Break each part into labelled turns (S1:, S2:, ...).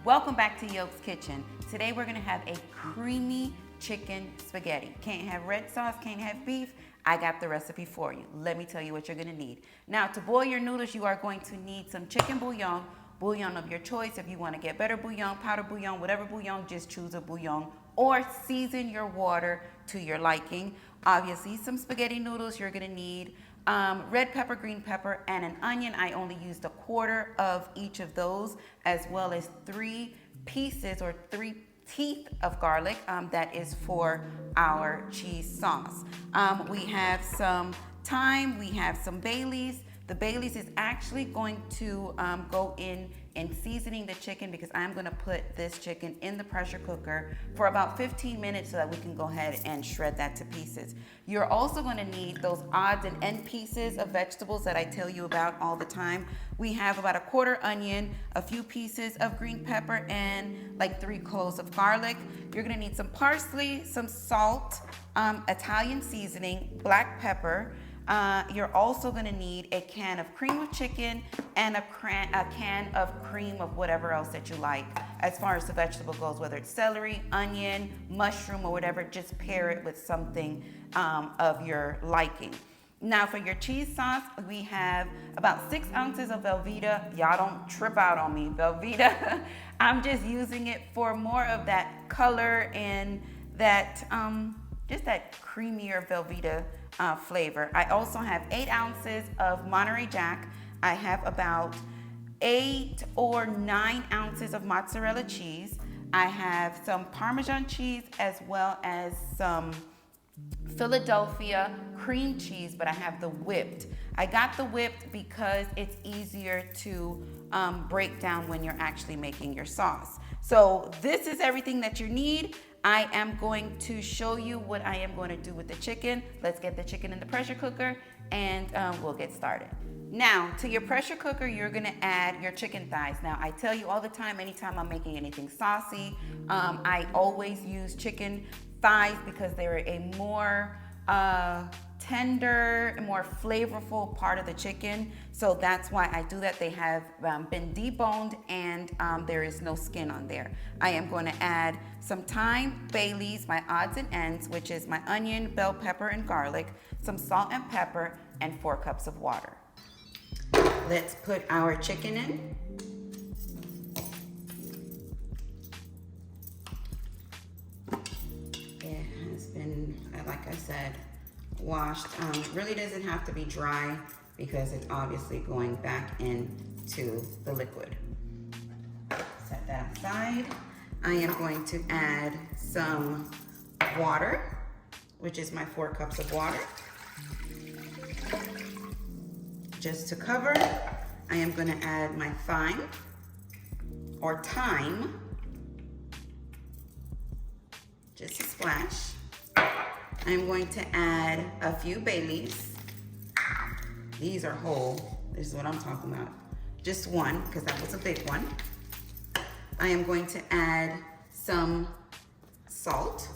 S1: Welcome back to Yoki's Kitchen. Today we're gonna have a creamy chicken spaghetti. Can't have red sauce, can't have beef. I got the recipe for you. Let me tell you what you're gonna need. Now, to boil your noodles, you are going to need some chicken bouillon, bouillon of your choice. If you wanna get better bouillon, powder bouillon, whatever bouillon, just choose a bouillon or season your water to your liking. Obviously, some spaghetti noodles you're gonna need. Red pepper, green pepper, and an onion. I only used a quarter of each of those, as well as 3 pieces or 3 teeth of garlic. That is for our cheese sauce. We have some thyme, we have some Baileys. The Baileys is actually going to go in seasoning the chicken, because I'm gonna put this chicken in the pressure cooker for about 15 minutes so that we can go ahead and shred that to pieces. You're also gonna need those odds and end pieces of vegetables that I tell you about all the time. We have about a quarter onion, a few pieces of green pepper, and like 3 cloves of garlic. You're gonna need some parsley, some salt, Italian seasoning, black pepper. You're also gonna need a can of cream of chicken and a can of cream of whatever else that you like. As far as the vegetable goes, whether it's celery, onion, mushroom, or whatever, just pair it with something of your liking. Now for your cheese sauce, we have about 6 ounces of Velveeta. Y'all don't trip out on me, Velveeta. I'm just using it for more of that color and that, just that creamier Velveeta flavor. I also have 8 ounces of Monterey Jack. I have about 8 or 9 ounces of mozzarella cheese. I have some Parmesan cheese, as well as some Philadelphia cream cheese, but I have the whipped. I got the whipped because it's easier to break down when you're actually making your sauce. So this is everything that you need. I am going to show you what I am going to do with the chicken. Let's get the chicken in the pressure cooker and we'll get started. Now, to your pressure cooker, you're gonna add your chicken thighs. Now, I tell you all the time, anytime I'm making anything saucy, I always use chicken thighs because they're a more tender, more flavorful part of the chicken. So that's why I do that. They have been deboned and there is no skin on there. I am going to add some thyme, Baileys, my odds and ends, which is my onion, bell pepper, and garlic, some salt and pepper, and 4 cups of water. Let's put our chicken in. It has been, like I said, washed. Really doesn't have to be dry because it's obviously going back into the liquid. Set that aside. I am going to add some water, which is my 4 cups of water. Just to cover, I am going to add my thyme, or thyme, just a splash. I'm going to add a few Baileys. These are whole. This is what I'm talking about. Just one, because that was a big one. I am going to add some salt.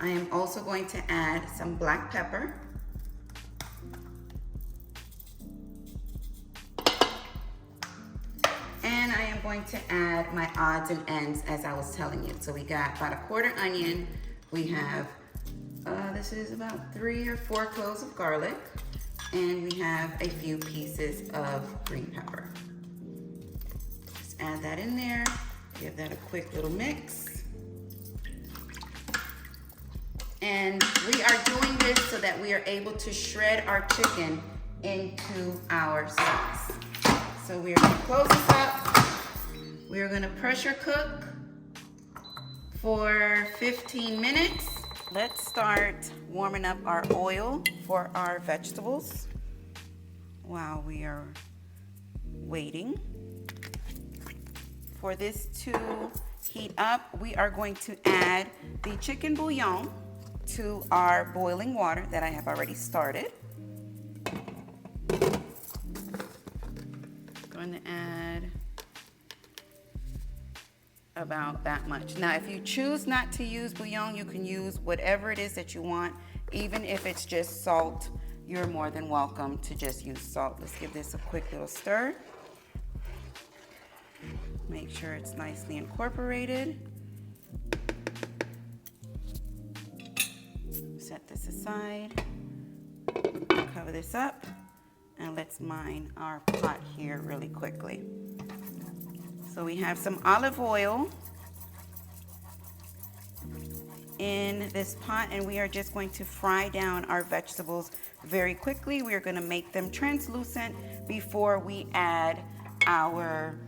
S1: I am also going to add some black pepper. And I am going to add my odds and ends, as I was telling you. So we got about a quarter onion. We have, this is about 3 or 4 cloves of garlic. And we have a few pieces of green pepper. Just add that in there. Give that a quick little mix. And we are doing this so that we are able to shred our chicken into our sauce. So we are going to close this up. We are going to pressure cook for 15 minutes. Let's start warming up our oil for our vegetables while we are waiting for this to heat up. We are going to add the chicken bouillon to our boiling water that I have already started. Going to add about that much. Now, if you choose not to use bouillon, you can use whatever it is that you want, even if it's just salt you're more than welcome to just use salt. Let's give this a quick little stir. Make sure it's nicely incorporated. Set this aside. Cover this up. And let's mine our pot here really quickly. So we have some olive oil in this pot, and we are just going to fry down our vegetables very quickly. We are going to make them translucent before we add our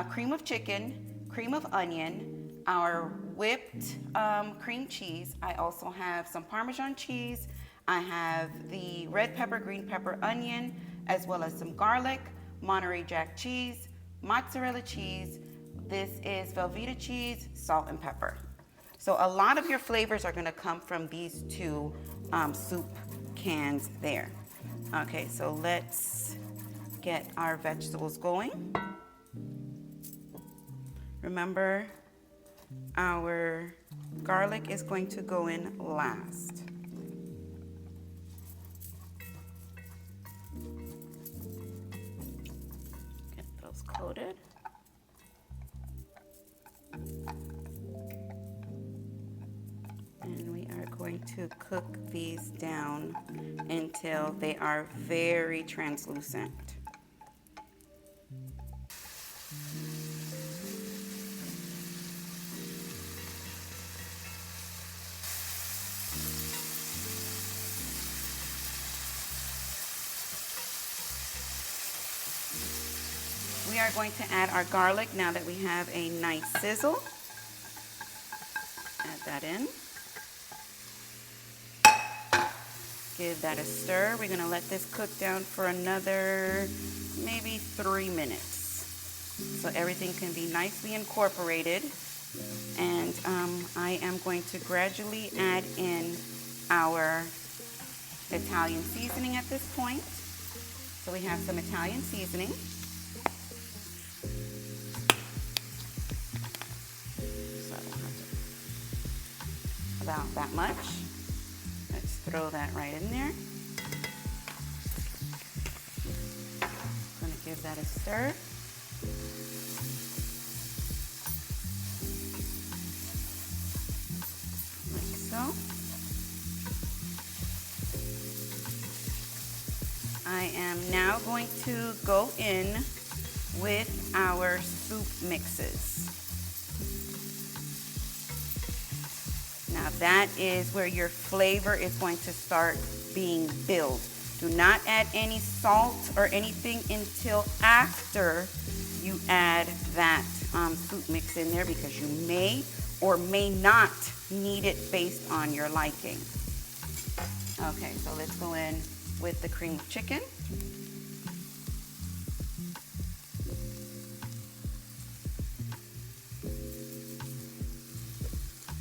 S1: cream of chicken, cream of onion, our whipped cream cheese. I also have some Parmesan cheese. I have the red pepper, green pepper, onion, as well as some garlic, Monterey Jack cheese, mozzarella cheese. This is Velveeta cheese, salt and pepper. So a lot of your flavors are gonna come from these two soup cans there. Okay, so let's get our vegetables going. Remember, our garlic is going to go in last. Get those coated. And we are going to cook these down until they are very translucent. We are going to add our garlic now that we have a nice sizzle. Add that in. Give that a stir. We're going to let this cook down for another maybe 3 minutes so everything can be nicely incorporated. And I am going to gradually add in our Italian seasoning at this point. So we have some Italian seasoning. So I don't have to, about that much. Let's throw that right in there. I'm going to give that a stir. Like so. I am now going to go in with our soup mixes. Now that is where your flavor is going to start being built. Do not add any salt or anything until after you add that soup mix in there, because you may or may not need it based on your liking. Okay, so let's go in with the cream of chicken.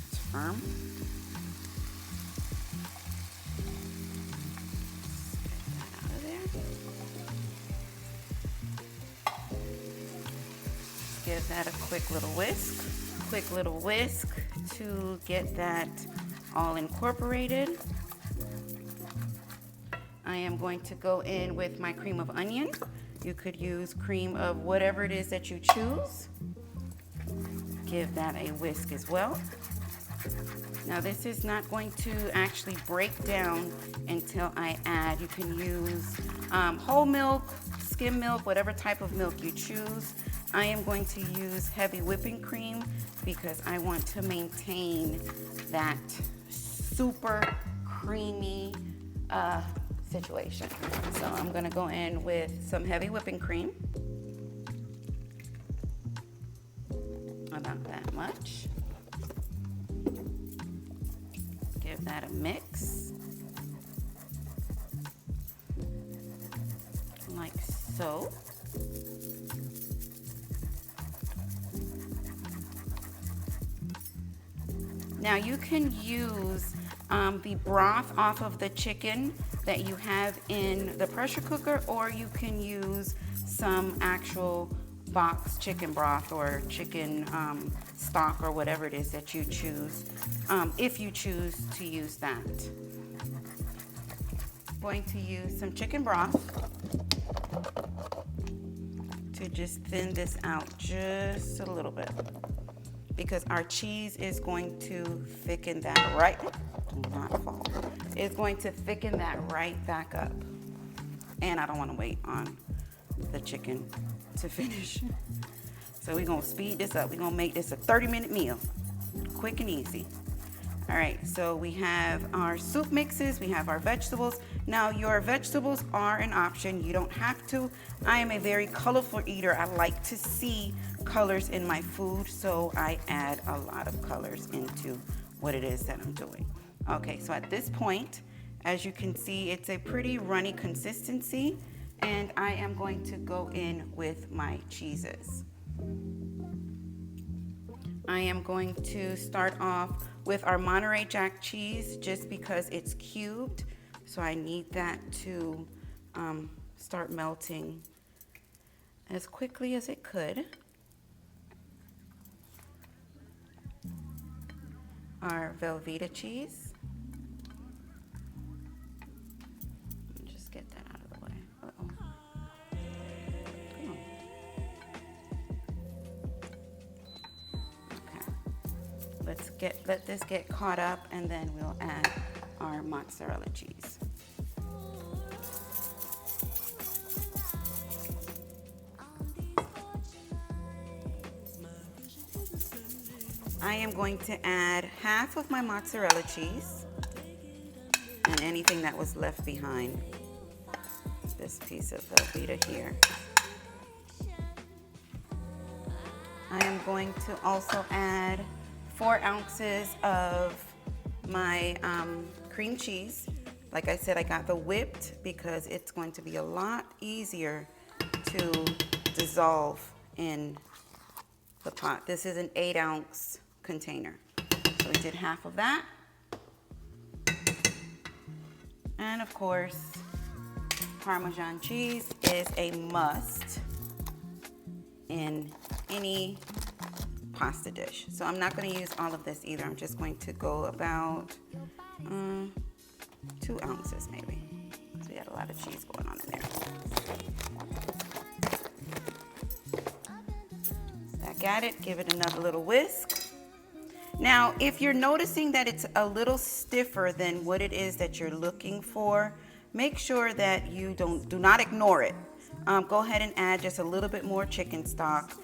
S1: It's firm. Give that a quick little whisk. Quick little whisk to get that all incorporated. I am going to go in with my cream of onion. You could use cream of whatever it is that you choose. Give that a whisk as well. Now this is not going to actually break down until I add, you can use whole milk, skim milk, whatever type of milk you choose. I am going to use heavy whipping cream because I want to maintain that super creamy situation. So I'm gonna go in with some heavy whipping cream. About that much. Give that a mix. Like so. Now you can use the broth off of the chicken that you have in the pressure cooker, or you can use some actual box chicken broth or chicken stock or whatever it is that you choose, if you choose to use that. going to use some chicken broth to just thin this out just a little bit, because our cheese is going to thicken that right, do not fall. It's going to thicken that right back up. And I don't want to wait on the chicken to finish. So we're gonna speed this up. We're gonna make this a 30-minute meal, quick and easy. All right, so we have our soup mixes, we have our vegetables. Now your vegetables are an option, you don't have to. I am a very colorful eater. I like to see colors in my food, so I add a lot of colors into what it is that I'm doing. Okay, so at this point, as you can see, it's a pretty runny consistency, and I am going to go in with my cheeses. I am going to start off with our Monterey Jack cheese just because it's cubed, so I need that to start melting as quickly as it could. Our Velveeta cheese. Just get that out of the way. Uh-oh. Come on. Let this get caught up, and then we'll add our mozzarella cheese. I am going to add half of my mozzarella cheese and anything that was left behind. This piece of Velveeta here. I am going to also add 4 ounces of my cream cheese. Like I said, I got the whipped because it's going to be a lot easier to dissolve in the pot. This is an 8-ounce container. So we did half of that. And of course, Parmesan cheese is a must in any pasta dish. So I'm not going to use all of this either. I'm just going to go about 2 ounces maybe. So we got a lot of cheese going on in there. Back at it, give it another little whisk. Now, if you're noticing that it's a little stiffer than what it is that you're looking for, make sure that you do not ignore it. Go ahead and add just a little bit more chicken stock.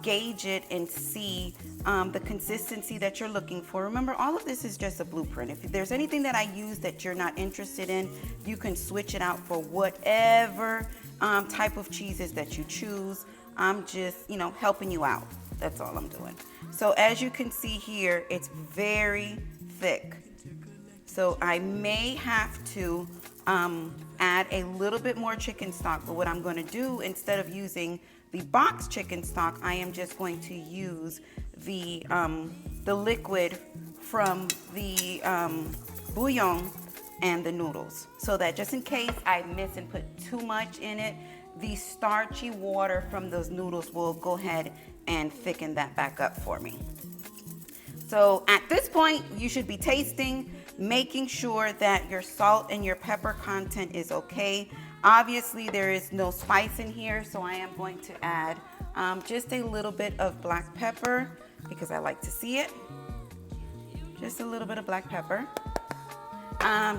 S1: Gauge it and see the consistency that you're looking for. Remember, all of this is just a blueprint. If there's anything that I use that you're not interested in, you can switch it out for whatever type of cheeses that you choose. I'm just, helping you out. That's all I'm doing. So as you can see here, it's very thick. So I may have to add a little bit more chicken stock, but what I'm going to do, instead of using the box chicken stock, I am just going to use the liquid from the bouillon and the noodles, so that just in case I miss and put too much in it, the starchy water from those noodles will go ahead and thicken that back up for me. So at this point, you should be tasting, making sure that your salt and your pepper content is okay. Obviously, there is no spice in here, so I am going to add just a little bit of black pepper because I like to see it. Just a little bit of black pepper.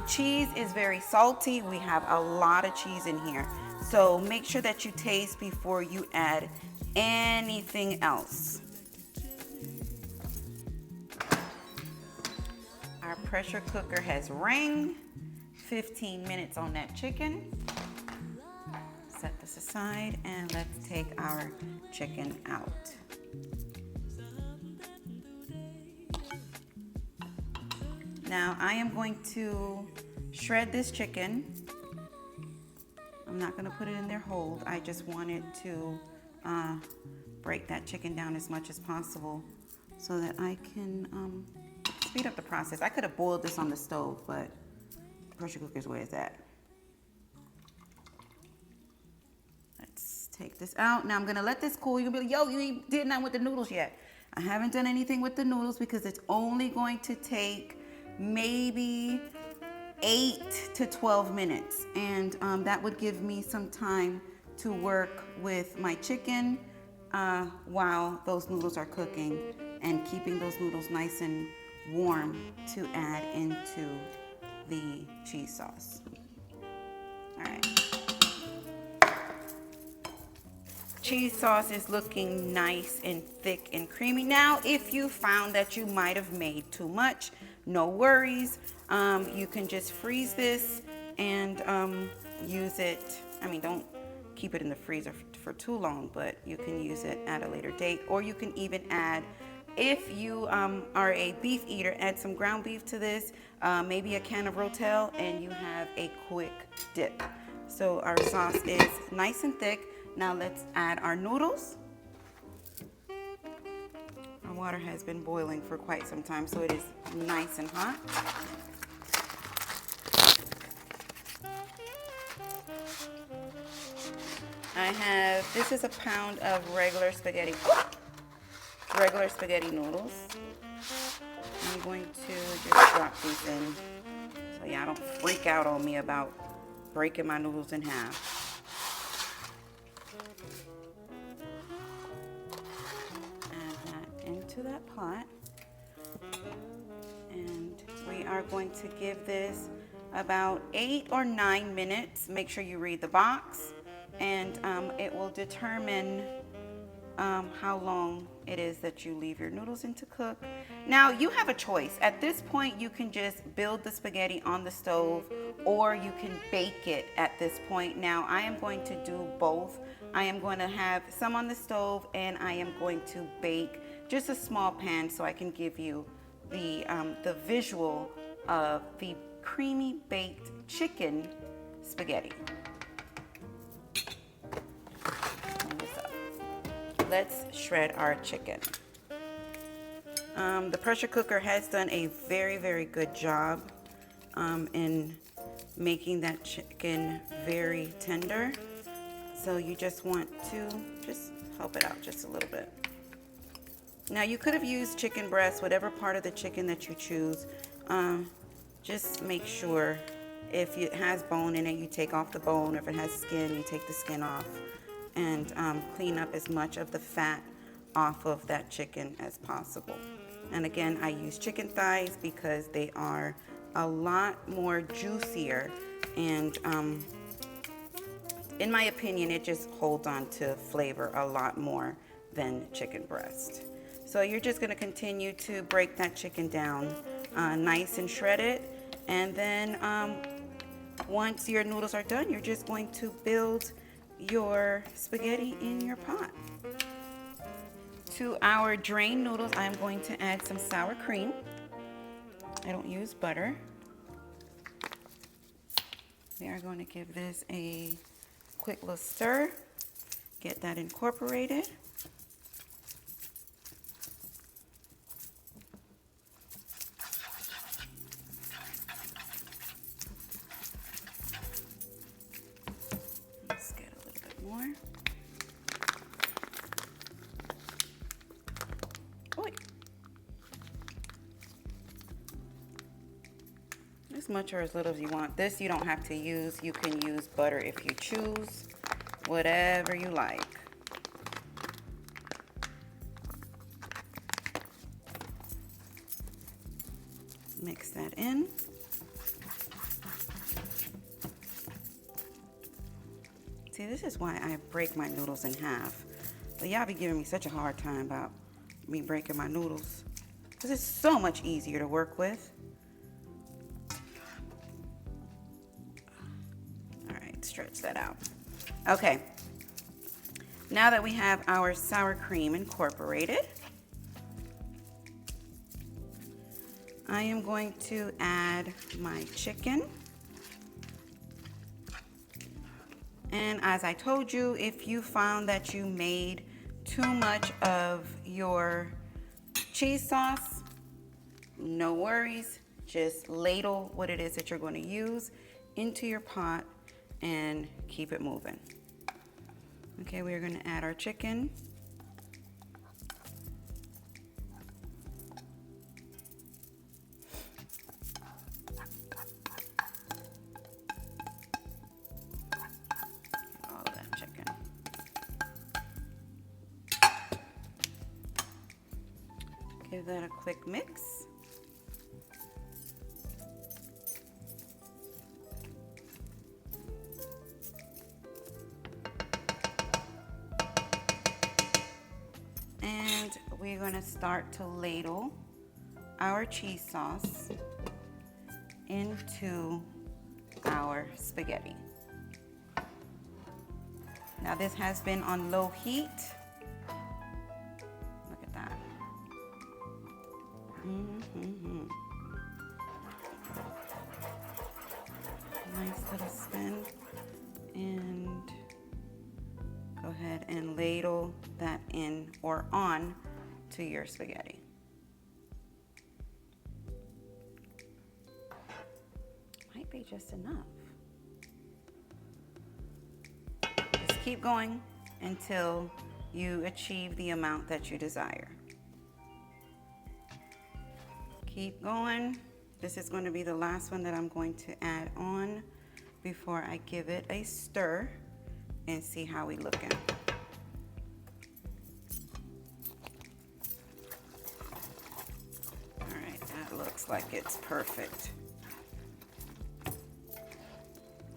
S1: Cheese is very salty. We have a lot of cheese in here. So make sure that you taste before you add anything else. Our pressure cooker has rang. 15 minutes on that chicken. Set this aside and let's take our chicken out. Now I am going to shred this chicken. I'm not going to put it in there whole. I just wanted to break that chicken down as much as possible so that I can speed up the process. I could have boiled this on the stove, but the pressure cooker's where it's at. Let's take this out. Now I'm going to let this cool. You'll be like, yo, you ain't did nothing with the noodles yet. I haven't done anything with the noodles because it's only going to take maybe 8 to 12 minutes. And that would give me some time to work with my chicken while those noodles are cooking, and keeping those noodles nice and warm to add into the cheese sauce. All right. Cheese sauce is looking nice and thick and creamy. Now, if you found that you might have made too much, no worries. You can just freeze this and use it. I mean, don't keep it in the freezer for too long, but you can use it at a later date. Or you can even add, if you are a beef eater, add some ground beef to this, maybe a can of Rotel, and you have a quick dip. So our sauce is nice and thick. Now let's add our noodles. Our water has been boiling for quite some time, so it is nice and hot. This is a pound of regular spaghetti noodles. I'm going to just drop these in so y'all don't freak out on me about breaking my noodles in half. Into that pot, and we are going to give this about 8 or 9 minutes. Make sure you read the box, and it will determine how long it is that you leave your noodles in to cook. Now you have a choice. At this point, you can just build the spaghetti on the stove, or you can bake it at this point. Now I am going to do both. I am going to have some on the stove, and I am going to bake just a small pan so I can give you the visual of the creamy baked chicken spaghetti. Let's shred our chicken. The pressure cooker has done a very, very good job in making that chicken very tender. So you just want to just help it out just a little bit. Now you could have used chicken breast, whatever part of the chicken that you choose. Just make sure if it has bone in it, you take off the bone. If it has skin, you take the skin off, and clean up as much of the fat off of that chicken as possible. And again, I use chicken thighs because they are a lot more juicier, and in my opinion, it just holds on to flavor a lot more than chicken breast. So you're just going to continue to break that chicken down nice and shredded, and then once your noodles are done, you're just going to build your spaghetti in your pot. To our drained noodles, I'm going to add some sour cream. I don't use butter. We are going to give this a quick little stir, get that incorporated. Let's get a little bit more. As much or as little as you want. This you don't have to use. You can use butter if you choose, whatever you like. Mix that in. See, this is why I break my noodles in half. But y'all be giving me such a hard time about me breaking my noodles, because it's so much easier to work with. Stretch that out. Okay, now that we have our sour cream incorporated, I am going to add my chicken. And as I told you, if you found that you made too much of your cheese sauce, no worries. Just ladle what it is that you're going to use into your pot and keep it moving. Okay, we're going to add our chicken. Give that a quick mix. And we're going to start to ladle our cheese sauce into our spaghetti. Now this has been on low heat. Look at that. Nice little spin. And go ahead and ladle that in or on to your spaghetti. Might be just enough. Just keep going until you achieve the amount that you desire. Keep going. This is going to be the last one that I'm going to add on before I give it a stir and see how we looking. All right, that looks like it's perfect.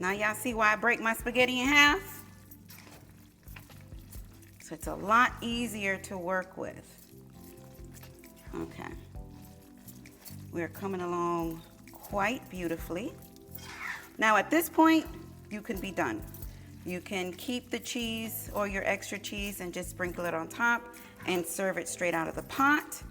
S1: Now y'all see why I break my spaghetti in half? So it's a lot easier to work with. Okay. We're coming along quite beautifully. Now at this point, you can be done. You can keep the cheese or your extra cheese and just sprinkle it on top and serve it straight out of the pot.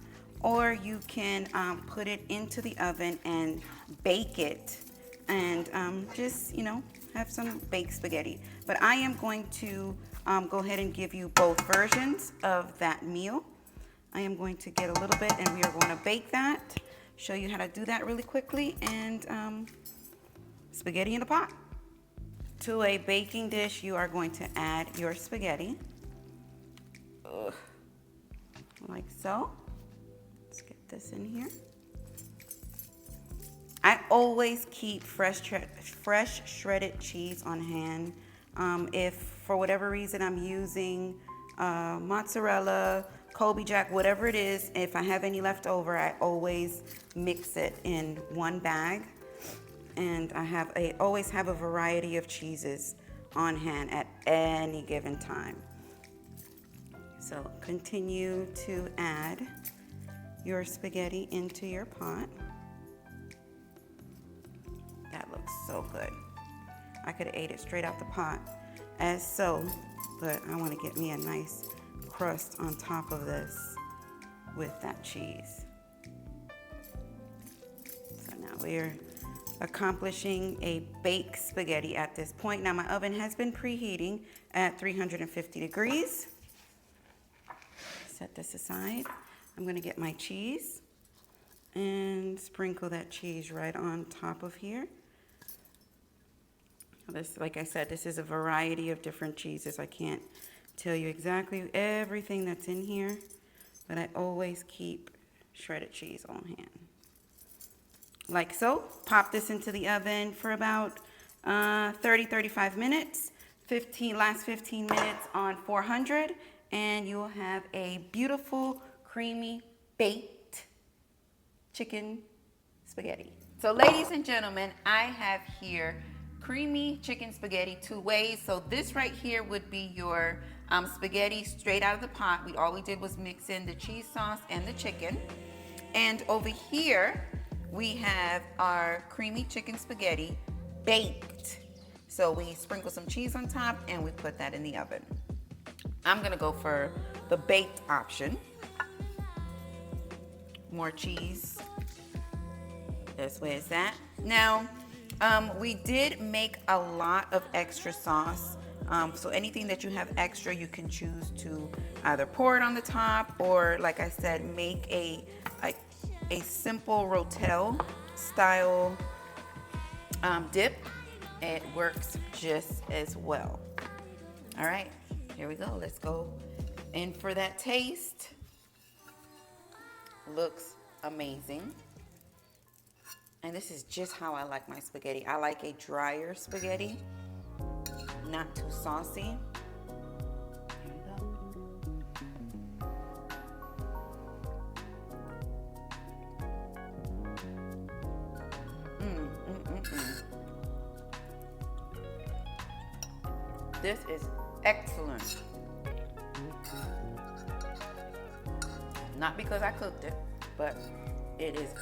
S1: Or you can put it into the oven and bake it and just, you know, have some baked spaghetti. But I am going to go ahead and give you both versions of that meal. I am going to get a little bit and we are going to bake that. Show you how to do that really quickly, and spaghetti in the pot. To a baking dish, you are going to add your spaghetti. Like so. Let's get this in here. I always keep fresh shredded cheese on hand. If for whatever reason I'm using mozzarella, Colby Jack, whatever it is, if I have any left over, I always mix it in one bag. And I always have a variety of cheeses on hand at any given time. So continue to add your spaghetti into your pot. That looks so good. I could have ate it straight out the pot as so, but I want to get me a nice crust on top of this with that cheese. So now we're accomplishing a baked spaghetti at this point. Now my oven has been preheating at 350 degrees. Set this aside. I'm going to get my cheese and sprinkle that cheese right on top of here. This, like I said, this is a variety of different cheeses. I can't tell you exactly everything that's in here, but I always keep shredded cheese on hand. Like so. Pop this into the oven for about 30-35 minutes. Last 15 minutes on 400, and you will have a beautiful, creamy, baked chicken spaghetti. So ladies and gentlemen, I have here creamy chicken spaghetti two ways. So this right here would be your spaghetti straight out of the pot. All we did was mix in the cheese sauce and the chicken. And over here, we have our creamy chicken spaghetti baked. So we sprinkle some cheese on top and we put that in the oven. I'm gonna go for the baked option. More cheese. This way is that. Now, we did make a lot of extra sauce. So anything that you have extra, you can choose to either pour it on the top or, like I said, make a simple rotel style dip. It works just as well. All right, here we go. Let's go in for that taste. Looks amazing. And this is just how I like my spaghetti. I like a drier spaghetti, not too saucy. Here we go. This is excellent. Not because I cooked it, but it is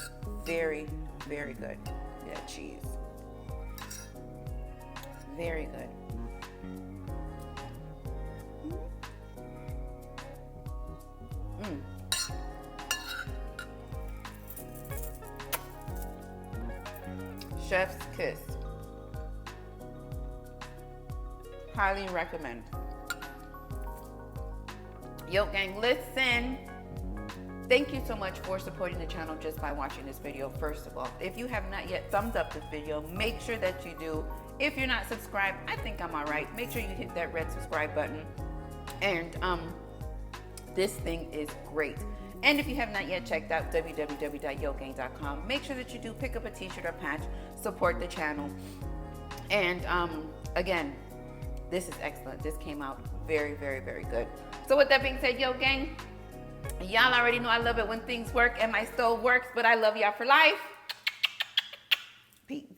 S1: very, very good. Yeah, cheese. Very good. Chef's kiss. Highly recommend. Yo gang, listen. Thank you so much for supporting the channel just by watching this video. First of all, if you have not yet thumbs up this video, make sure that you do. If you're not subscribed, I think I'm all right. Make sure you hit that red subscribe button. And this thing is great. And if you have not yet checked out www.yogang.com, make sure that you do pick up a t-shirt or patch, support the channel. And again, this is excellent. This came out very, very, very good. So with that being said, Yo Gang, y'all already know I love it when things work and my stove works, but I love y'all for life. Peace.